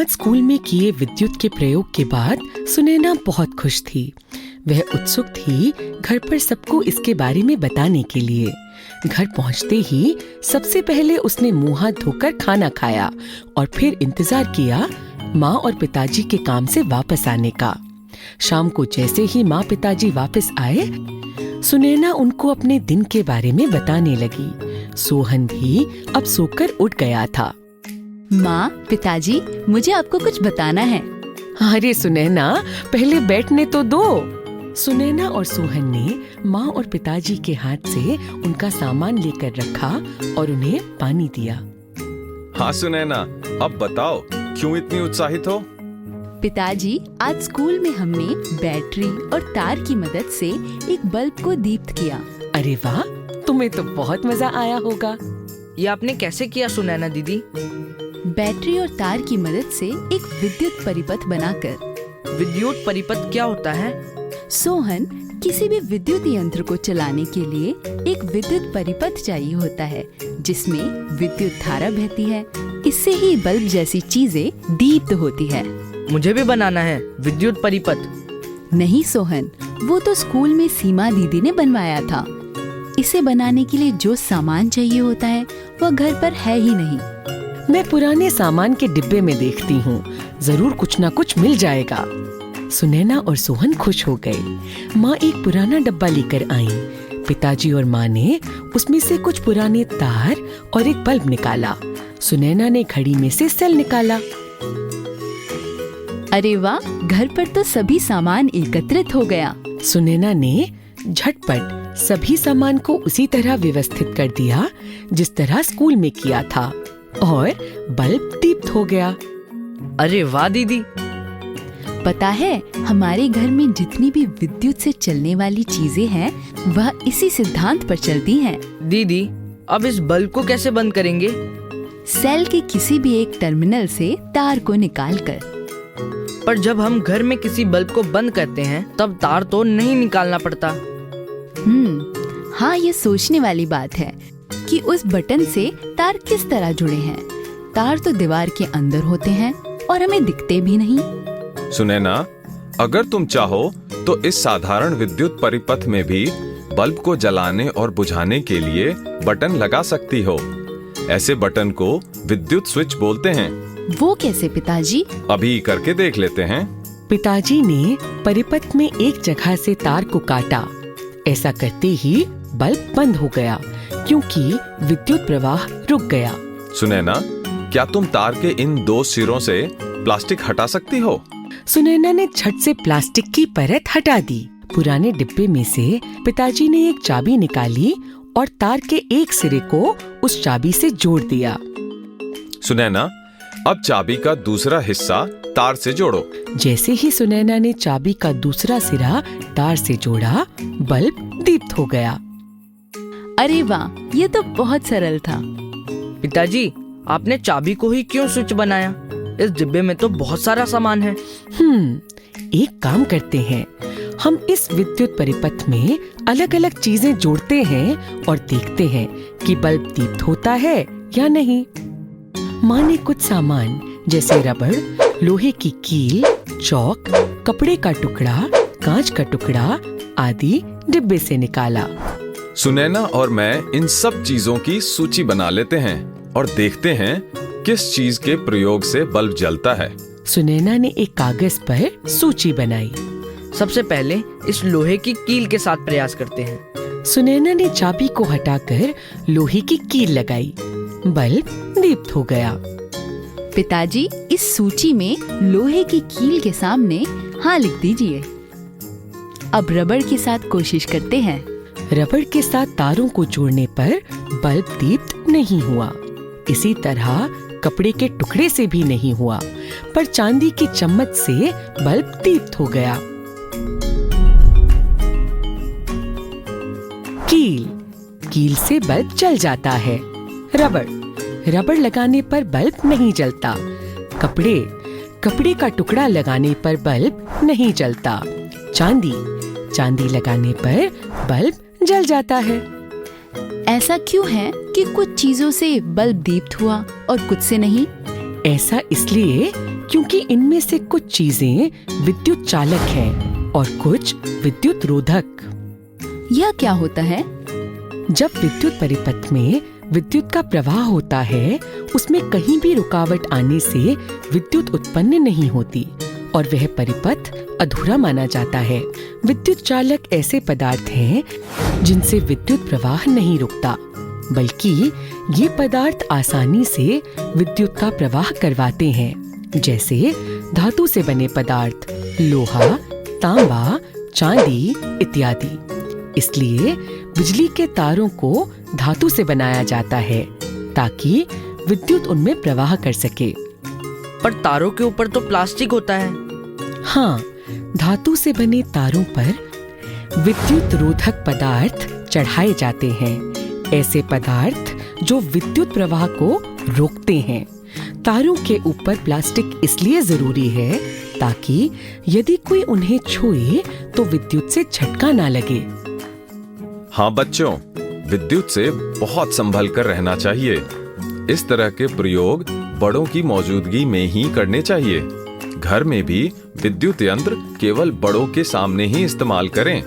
आज स्कूल में किए विद्युत के प्रयोग के बाद सुनैना बहुत खुश थी। वह उत्सुक थी घर पर सबको इसके बारे में बताने के लिए। घर पहुंचते ही सबसे पहले उसने मुंह हाथ धोकर खाना खाया और फिर इंतजार किया माँ और पिताजी के काम से वापस आने का। शाम को जैसे ही माँ पिताजी वापस आए, सुनैना उनको अपने दिन के बारे में बताने लगी। सोहन भी अब सोकर उठ गया था। माँ, पिताजी, मुझे आपको कुछ बताना है। अरे सुनैना, पहले बैठने तो दो। सुनैना और सोहन ने माँ और पिताजी के हाथ से उनका सामान लेकर रखा और उन्हें पानी दिया। हाँ सुनैना, अब बताओ क्यों इतनी उत्साहित हो? पिताजी, आज स्कूल में हमने बैटरी और तार की मदद से एक बल्ब को दीप्त किया। अरे वाह, तुम्हें तो बहुत मजा आया होगा। ये आपने कैसे किया सुनैना दीदी? बैटरी और तार की मदद से एक विद्युत परिपथ बनाकर। विद्युत परिपथ क्या होता है? सोहन, किसी भी विद्युत यंत्र को चलाने के लिए एक विद्युत परिपथ चाहिए होता है जिसमें विद्युत धारा बहती है। इससे ही बल्ब जैसी चीजें दीप्त होती है। मुझे भी बनाना है विद्युत परिपथ। नहीं सोहन, वो तो स्कूल में सीमा दीदी ने बनवाया था। इसे बनाने के लिए जो सामान चाहिए होता है वह घर पर है ही नहीं। मैं पुराने सामान के डिब्बे में देखती हूँ, जरूर कुछ ना कुछ मिल जाएगा। सुनैना और सोहन खुश हो गए। माँ एक पुराना डब्बा लेकर आई। पिताजी और माँ ने उसमें से कुछ पुराने तार और एक बल्ब निकाला। सुनैना ने घड़ी में से सेल निकाला। अरे वाह, घर पर तो सभी सामान एकत्रित हो गया। सुनैना ने झटपट सभी सामान को उसी तरह व्यवस्थित कर दिया जिस तरह स्कूल में किया था और बल्ब दीप्त हो गया। अरे वाह दीदी! पता है, हमारे घर में जितनी भी विद्युत से चलने वाली चीजें हैं वह इसी सिद्धांत पर चलती हैं। दीदी, अब इस बल्ब को कैसे बंद करेंगे? सेल के किसी भी एक टर्मिनल से तार को निकालकर। पर जब हम घर में किसी बल्ब को बंद करते हैं तब तार तो नहीं निकालना पड़ता। हाँ, ये सोचने वाली बात है कि उस बटन से तार किस तरह जुड़े हैं। तार तो दीवार के अंदर होते हैं और हमें दिखते भी नहीं। सुनैना, अगर तुम चाहो तो इस साधारण विद्युत परिपथ में भी बल्ब को जलाने और बुझाने के लिए बटन लगा सकती हो। ऐसे बटन को विद्युत स्विच बोलते हैं। वो कैसे पिताजी? अभी करके देख लेते हैं। पिताजी ने परिपथ में एक जगह से तार को काटा। ऐसा करते ही बल्ब बंद हो गया क्योंकि विद्युत प्रवाह रुक गया। सुनैना, क्या तुम तार के इन दो सिरों से प्लास्टिक हटा सकती हो? सुनैना ने झट से प्लास्टिक की परत हटा दी। पुराने डिब्बे में से पिताजी ने एक चाबी निकाली और तार के एक सिरे को उस चाबी से जोड़ दिया। सुनैना, अब चाबी का दूसरा हिस्सा तार से जोड़ो। जैसे ही सुनैना ने चाबी का दूसरा सिरा तार से जोड़ा, बल्ब दीप्त हो गया। अरे वाह, ये तो बहुत सरल था। पिताजी, आपने चाबी को ही क्यों स्विच बनाया? इस डिब्बे में तो बहुत सारा सामान है। एक काम करते हैं, हम इस विद्युत परिपथ में अलग अलग चीजें जोड़ते हैं और देखते हैं कि बल्ब दीप्त होता है या नहीं। माँ ने कुछ सामान जैसे रबड़, लोहे की कील, चौक, कपड़े का टुकड़ा, कांच का टुकड़ा आदि डिब्बे से निकाला। सुनैना और मैं इन सब चीजों की सूची बना लेते हैं और देखते हैं किस चीज के प्रयोग से बल्ब जलता है। सुनैना ने एक कागज पर सूची बनाई। सबसे पहले इस लोहे की कील के साथ प्रयास करते हैं। सुनैना ने चाबी को हटाकर लोहे की कील लगाई। बल्ब दीप्त हो गया। पिताजी, इस सूची में लोहे की कील के सामने हाँ लिख दीजिए। अब रबड़ के साथ कोशिश करते हैं। रबड़ के साथ तारों को जोड़ने पर बल्ब दीप्त नहीं हुआ। इसी तरह कपड़े के टुकड़े से भी नहीं हुआ, पर चांदी की चम्मच से बल्ब दीप्त हो गया। कील से बल्ब जल जाता है। रबड़ लगाने पर बल्ब नहीं जलता। कपड़े का टुकड़ा लगाने पर बल्ब नहीं जलता। चांदी लगाने पर बल्ब जल जाता है। ऐसा क्यों है कि कुछ चीजों से बल्ब दीप्त हुआ और कुछ से नहीं? ऐसा इसलिए क्योंकि इनमें से कुछ चीजें विद्युत चालक हैं और कुछ विद्युत रोधक। यह क्या होता है? जब विद्युत परिपथ में विद्युत का प्रवाह होता है, उसमें कहीं भी रुकावट आने से विद्युत उत्पन्न नहीं होती और वह परिपथ अधूरा माना जाता है। विद्युत चालक ऐसे पदार्थ हैं जिनसे विद्युत प्रवाह नहीं रुकता, बल्कि ये पदार्थ आसानी से विद्युत का प्रवाह करवाते हैं, जैसे धातु से बने पदार्थ, लोहा, तांबा, चांदी इत्यादि। इसलिए बिजली के तारों को धातु से बनाया जाता है ताकि विद्युत उनमें प्रवाह कर सके। पर तारों के ऊपर तो प्लास्टिक होता है। हाँ, धातु से बने तारों पर विद्युत रोधक पदार्थ चढ़ाए जाते हैं, ऐसे पदार्थ जो विद्युत प्रवाह को रोकते हैं। तारों के ऊपर प्लास्टिक इसलिए जरूरी है ताकि यदि कोई उन्हें छुए तो विद्युत से झटका ना लगे। हाँ बच्चों, विद्युत से बहुत संभल कर रहना चाहिए। इस तरह के प्रयोग बड़ों की मौजूदगी में ही करने चाहिए। घर में भी विद्युत यंत्र केवल बड़ों के सामने ही इस्तेमाल करें।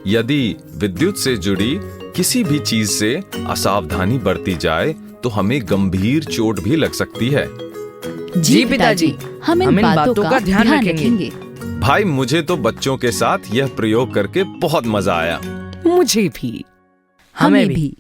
यदि विद्युत से जुड़ी किसी भी चीज से असावधानी बरती जाए तो हमें गंभीर चोट भी लग सकती है। जी पिताजी, हम इन बातों का ध्यान रखेंगे। भाई, मुझे तो बच्चों के साथ यह प्रयोग करके बहुत मजा आया। मुझे भी। हमें भी।